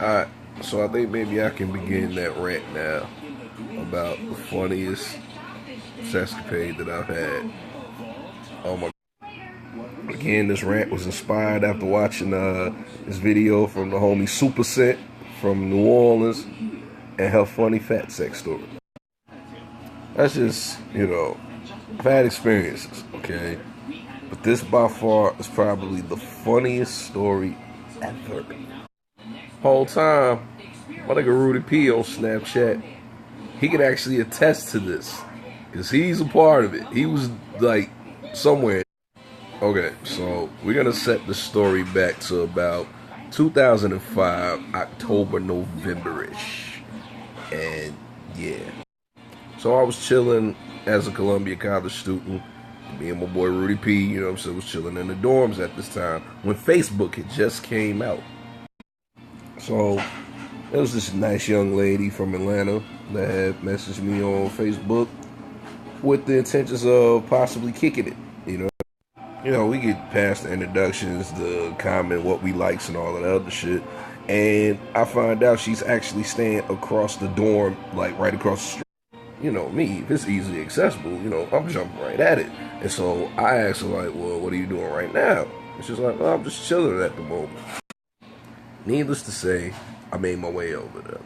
Alright, so I think maybe I can begin that rant now about the funniest sescapade that I've had. Oh my God. Again, this rant was inspired after watching this video from the homie Super Scent from New Orleans and her funny fat sex story. That's just, I've had experiences, okay? But this by far is probably the funniest story ever. Whole time, my nigga Rudy P on Snapchat, he can actually attest to this. Because he's a part of it. He was like somewhere. Okay, so we're going to set the story back to about 2005, October, November-ish. And yeah. So I was chilling as a Columbia College student. Me and my boy Rudy P, was chilling in the dorms at this time when Facebook had just came out. So there was this nice young lady from Atlanta that had messaged me on Facebook with the intentions of possibly kicking it, we get past the introductions, the comment, what we likes, and all of that other shit. And I find out she's actually staying across the dorm, like right across the street. Me, if it's easily accessible, I'm jumping right at it. And so I asked her, like, well, what are you doing right now? And she's like, well, I'm just chilling at the moment. Needless to say, I made my way over there.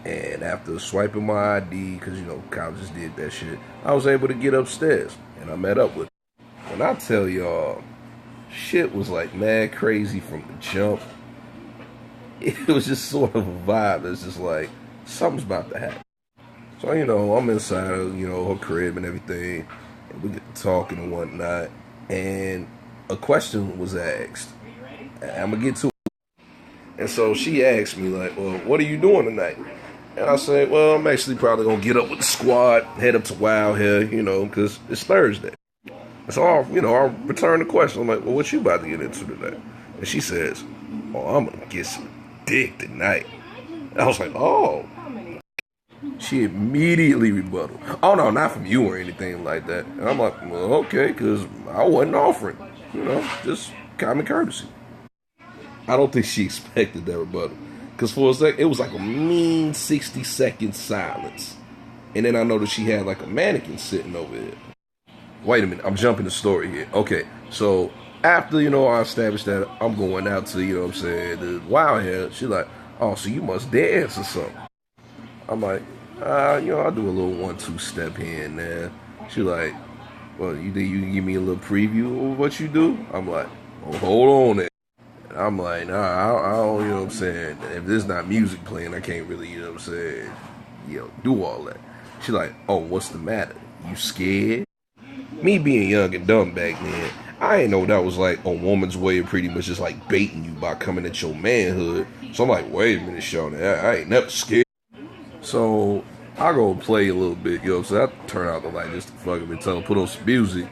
And after swiping my ID, because, colleges did that shit, I was able to get upstairs. And I met up with her. When I tell y'all, shit was like mad crazy from the jump. It was just sort of a vibe. It's just like, something's about to happen. So, I'm inside of, her crib and everything. And we get to talking and whatnot. And a question was asked. I'm going to get to it. And so she asked me, like, well, what are you doing tonight? And I said, well, I'm actually probably going to get up with the squad, head up to Wild here, because it's Thursday. So, I'll return the question. I'm like, well, what you about to get into today? And she says, oh, I'm going to get some dick tonight. And I was like, oh. She immediately rebutted. Oh, no, not from you or anything like that. And I'm like, well, okay, because I wasn't offering. Just common courtesy. I don't think she expected that rebuttal. Because for a second, it was like a mean 60-second silence. And then I noticed she had like a mannequin sitting over there. Wait a minute, I'm jumping the story here. Okay, so after, I established that I'm going out to, the wild hair, she's like, oh, so you must dance or something. I'm like, I'll do a little 1-2 step here and there. She's like, well, you think you can give me a little preview of what you do? I'm like, well, hold on there. And I'm like, nah, I don't, if there's not music playing, I can't really, do all that. She's like, oh, what's the matter? You scared? Me being young and dumb back then, I ain't know that was like a woman's way of pretty much just like baiting you by coming at your manhood. So I'm like, wait a minute, Shawty, I ain't never scared. So I go play a little bit, so I turn out the light just to fucking me, tell her put on some music.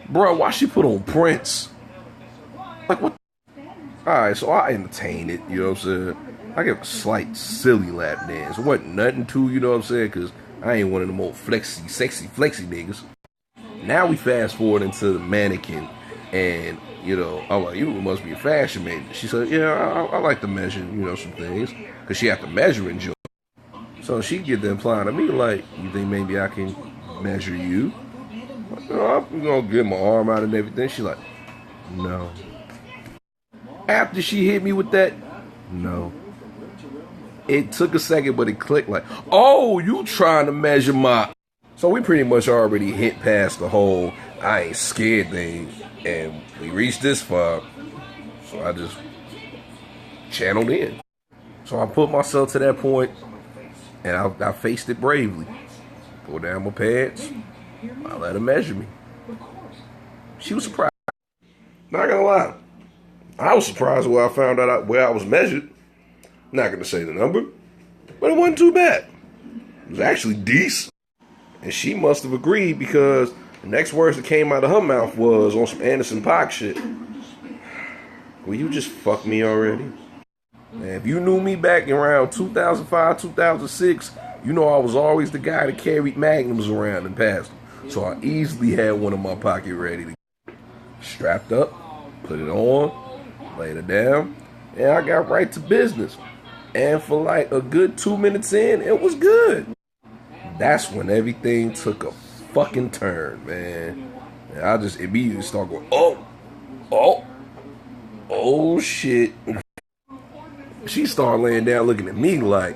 Bro, why she put on Prince? Like what? Alright, so I entertain it, I give a slight silly lap dance. It wasn't nothing to, because I ain't one of them old sexy flexy niggas. Now we fast forward into the mannequin, and, I'm like, you must be a fashion major. She said, yeah, I like to measure, some things, because she have to measure and joke. So she get the implying to me, like, you think maybe I can measure you? I'm going to get my arm out and everything. She like, no. After she hit me with that, no. It took a second, but it clicked like, oh, you trying to measure my... So we pretty much already hit past the whole I ain't scared thing, and we reached this far, so I just channeled in. So I put myself to that point, and I faced it bravely. Pulled down my pants, I let her measure me. She was surprised. Not gonna lie, I was surprised when I found out where I was measured. Not gonna say the number, but it wasn't too bad. It was actually decent. And she must have agreed because the next words that came out of her mouth was on some Anderson .Paak shit. Will you just fuck me already? And if you knew me back around 2005, 2006, I was always the guy that carried magnums around and passed them. So I easily had one in my pocket ready to strapped up, put it on, laid it down, and I got right to business. And for like a good 2 minutes in, it was good. That's when everything took a fucking turn, man. And I just immediately start going, oh shit. She started laying down looking at me like,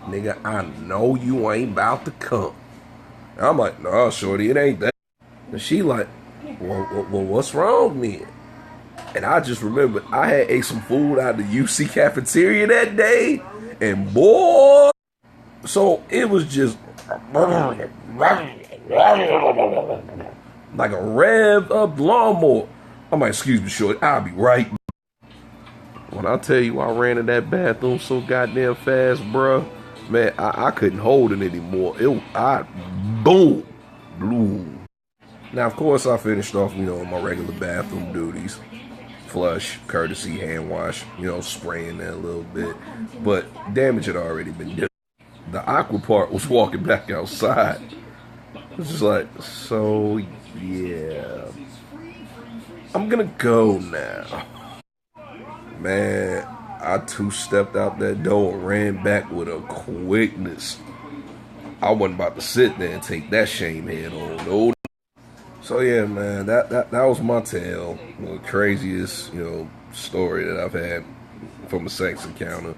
nigga, I know you ain't about to come. And I'm like, nah, shorty, it ain't that. And she like, well, what's wrong then? And I just remember I had ate some food out of the UC cafeteria that day. And boy, so it was just like a rev up lawnmower. I'm like, excuse me, shorty, I'll be right. When I tell you I ran in that bathroom so goddamn fast, bruh, man, I couldn't hold it anymore. Boom, blew. Now, of course, I finished off, my regular bathroom duties. Flush, courtesy, hand wash, spraying that a little bit. But damage had already been done. The awkward part was walking back outside. It was just like, so, yeah. I'm gonna go now. Man, I two-stepped out that door and ran back with a quickness. I wasn't about to sit there and take that shame head on. No. So yeah, man, that was my tale. The craziest, story that I've had from a sex encounter.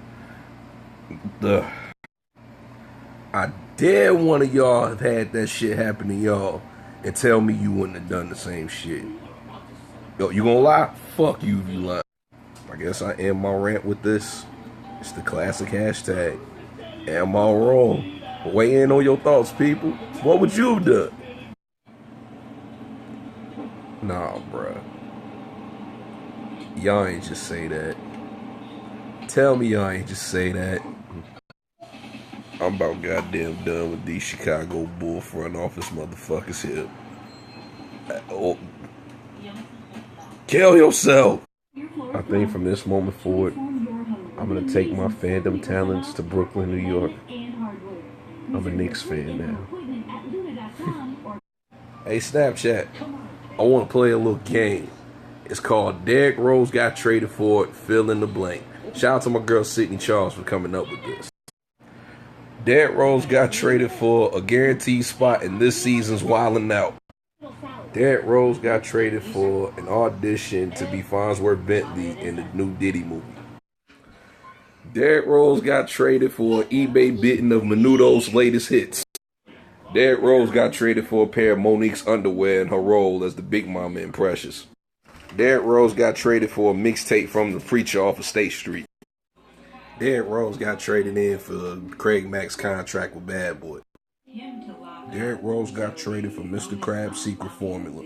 I dare one of y'all have had that shit happen to y'all and tell me you wouldn't have done the same shit. Yo, you gonna lie? Fuck you if you lie. I guess I end my rant with this. It's the classic hashtag. Am I wrong? Weigh in on your thoughts, people. What would you have done? Nah, bruh. Y'all ain't just say that. Tell me y'all ain't just say that. I'm about goddamn done with these Chicago Bull front office motherfuckers here. Oh. Kill yourself. I think from this moment forward, I'm going to take my fandom talents to Brooklyn, New York. I'm a Knicks fan now. Hey, Snapchat. I want to play a little game. It's called Derrick Rose Got Traded For, fill in the blank. Shout out to my girl Sydney Charles for coming up with this. Derrick Rose got traded for a guaranteed spot in this season's Wildin' Out. Derrick Rose got traded for an audition to be Farnsworth Bentley in the new Diddy movie. Derrick Rose got traded for an eBay bidding of Menudo's latest hits. Derrick Rose got traded for a pair of Monique's underwear in her role as the Big Mama in Precious. Derrick Rose got traded for a mixtape from the preacher off of State Street. Derrick Rose got traded in for Craig Mack's contract with Bad Boy. Derrick Rose got traded for Mr. Krabs' secret formula.